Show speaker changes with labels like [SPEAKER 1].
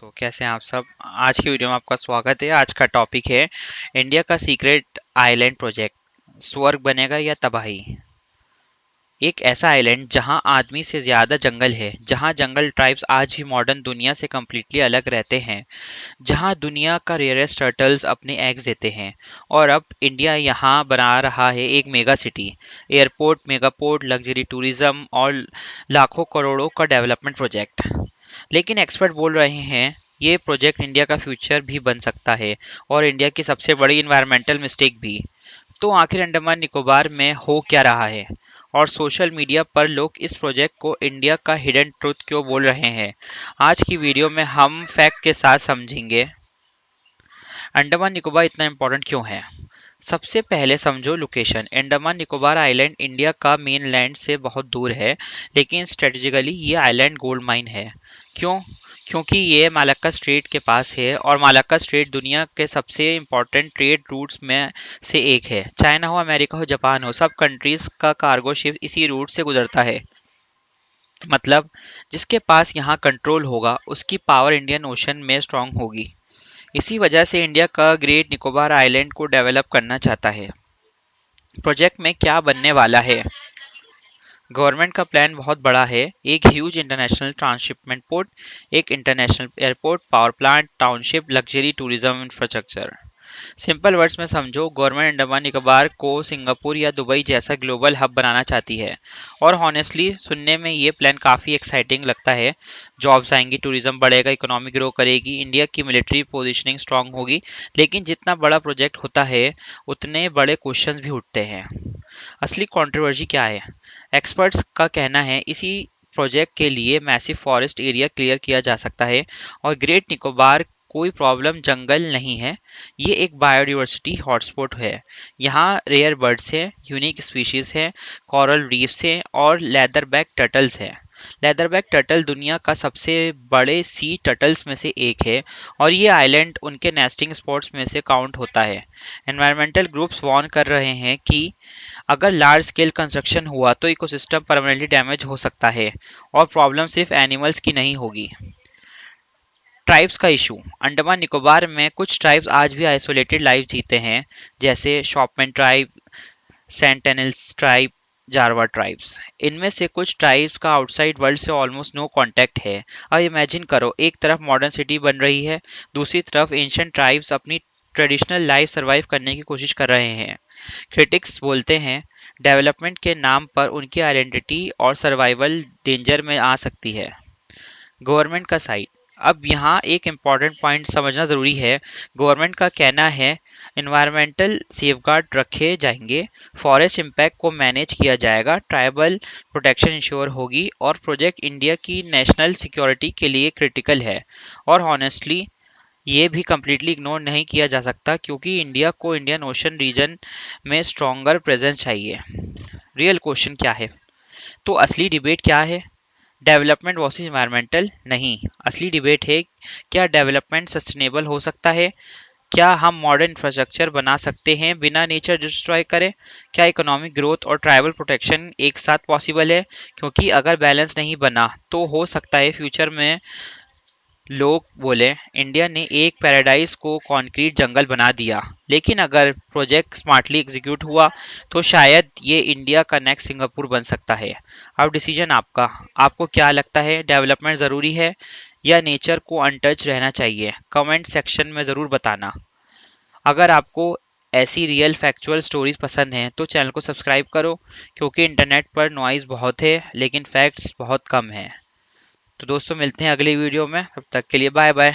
[SPEAKER 1] कैसे हैं आप सब। आज की वीडियो में आपका स्वागत है। आज का टॉपिक है इंडिया का सीक्रेट आइलैंड प्रोजेक्ट, स्वर्ग बनेगा या तबाही। एक ऐसा आइलैंड जहां आदमी से ज्यादा जंगल है, जहां जंगल ट्राइब्स आज भी मॉडर्न दुनिया से कम्प्लीटली अलग रहते हैं, जहां दुनिया का रेयरेस्ट टर्टल्स अपने एग्स देते हैं। और अब इंडिया यहां बना रहा है एक mega city, airport, megaport, luxury tourism और लाखों करोड़ों का डेवलपमेंट प्रोजेक्ट। लेकिन एक्सपर्ट बोल रहे हैं ये प्रोजेक्ट इंडिया का फ्यूचर भी बन सकता है और इंडिया की सबसे बड़ी इन्वायरमेंटल मिस्टेक भी। तो आखिर अंडमान निकोबार में हो क्या रहा है और सोशल मीडिया पर लोग इस प्रोजेक्ट को इंडिया का हिडन ट्रुथ क्यों बोल रहे हैं, आज की वीडियो में हम फैक्ट के साथ समझेंगे। अंडमान निकोबार इतना इम्पोर्टेंट क्यों है। सबसे पहले समझो location. Andaman Nicobar island India का मेन लैंड से बहुत दूर है, लेकिन स्ट्रेटेजिकली ये आइलैंड गोल्ड माइन है। क्यों? क्योंकि ये मालाक्का स्ट्रेट के पास है और मालाक्का स्ट्रेट दुनिया के सबसे इम्पोर्टेंट ट्रेड रूट्स में से एक है। चाइना हो, अमेरिका हो, जापान हो, सब कंट्रीज का कार्गो शिप इसी रूट से गुजरता है। मतलब जिसके पास यहाँ कंट्रोल होगा उसकी पावर इंडियन ओशन में स्ट्रांग होगी। इसी वजह से इंडिया का ग्रेट निकोबार आइलैंड को डेवलप करना चाहता है। प्रोजेक्ट में क्या बनने वाला है। गवर्नमेंट का प्लान बहुत बड़ा है। एक ह्यूज इंटरनेशनल ट्रांसशिपमेंट पोर्ट, एक international airport, power plant, township, luxury tourism infrastructure. Simple words में समझो, गवर्नमेंट अंडमान निकोबार को सिंगापुर या दुबई जैसा ग्लोबल हब बनाना चाहती है। और हॉनेस्टली सुनने में ये प्लान काफ़ी एक्साइटिंग लगता है। जॉब्स आएंगी, टूरिज्म बढ़ेगा, इकोनॉमी ग्रो करेगी, इंडिया की मिलिट्री पोजीशनिंग स्ट्रांग होगी। लेकिन जितना बड़ा प्रोजेक्ट होता है उतने बड़े क्वेश्चंस भी उठते हैं। असली कंट्रोवर्सी क्या है। एक्सपर्ट्स का कहना है इसी प्रोजेक्ट के लिए मैसिव फॉरेस्ट एरिया क्लियर किया जा सकता है। और ग्रेट निकोबार कोई प्रॉब्लम जंगल नहीं है, ये एक बायोडाइवर्सिटी हॉटस्पॉट है। यहाँ रेयर बर्ड्स हैं, यूनिक स्पीशीज हैं, कोरल रीफ्स हैं और लेदरबैक टर्टल्स हैं। लेदरबैक टर्टल दुनिया का सबसे बड़े सी टर्टल्स में से एक है और ये आइलैंड उनके नेस्टिंग स्पॉट्स में से काउंट होता है। एनवायरमेंटल ग्रुप्स वार्न कर रहे हैं कि अगर लार्ज स्केल कंस्ट्रक्शन हुआ तो इकोसिस्टम परमानेंटली डैमेज हो सकता है और प्रॉब्लम सिर्फ एनिमल्स की नहीं होगी। ट्राइब्स का इशू। अंडमान निकोबार में कुछ ट्राइब्स आज भी आइसोलेटेड लाइफ जीते हैं, जैसे शॉपमैन ट्राइब, सेंटेनल्स ट्राइब, जारवा ट्राइब्स। इनमें से कुछ ट्राइब्स का आउटसाइड वर्ल्ड से ऑलमोस्ट नो कांटेक्ट है। अब इमेजिन करो, एक तरफ मॉडर्न सिटी बन रही है, दूसरी तरफ एंशिएंट ट्राइब्स अपनी ट्रेडिशनल लाइफ सरवाइव करने की कोशिश कर रहे हैं। क्रिटिक्स बोलते हैं डेवलपमेंट के नाम पर उनकी आइडेंटिटी और सर्वाइवल डेंजर में आ सकती है। गवर्नमेंट का साइड। अब यहाँ एक इम्पॉर्टेंट पॉइंट समझना ज़रूरी है। गवर्नमेंट का कहना है इन्वायरमेंटल सेफगार्ड रखे जाएंगे, फॉरेस्ट इम्पैक्ट को मैनेज किया जाएगा, ट्राइबल प्रोटेक्शन इंश्योर होगी और प्रोजेक्ट इंडिया की नेशनल सिक्योरिटी के लिए क्रिटिकल है। और हॉनेस्टली ये भी कम्प्लीटली इग्नोर नहीं किया जा सकता, क्योंकि इंडिया को इंडियन ओशन रीजन में स्ट्रॉन्गर प्रेजेंस चाहिए। रियल क्वेश्चन क्या है। तो असली डिबेट क्या है। डेवलपमेंट वर्सेस इन्वायरमेंटल नहीं, असली डिबेट है क्या डेवलपमेंट सस्टेनेबल हो सकता है, क्या हम मॉडर्न इंफ्रास्ट्रक्चर बना सकते हैं बिना नेचर डिस्ट्रॉय करे, क्या इकोनॉमिक ग्रोथ और ट्राइबल प्रोटेक्शन एक साथ पॉसिबल है। क्योंकि अगर बैलेंस नहीं बना तो हो सकता है फ्यूचर में लोग बोले इंडिया ने एक पैराडाइज को कंक्रीट जंगल बना दिया। लेकिन अगर प्रोजेक्ट स्मार्टली एग्जीक्यूट हुआ तो शायद ये इंडिया का नेक्स्ट सिंगापुर बन सकता है। अब डिसीजन आपका। आपको क्या लगता है, डेवलपमेंट ज़रूरी है या नेचर को अनटच रहना चाहिए। कमेंट सेक्शन में ज़रूर बताना। अगर आपको ऐसी रियल फैक्चुअल स्टोरीज पसंद हैं तो चैनल को सब्सक्राइब करो, क्योंकि इंटरनेट पर नॉइज़ बहुत है लेकिन फैक्ट्स बहुत कम हैं। तो दोस्तों मिलते हैं अगली वीडियो में, तब तक के लिए बाय बाय।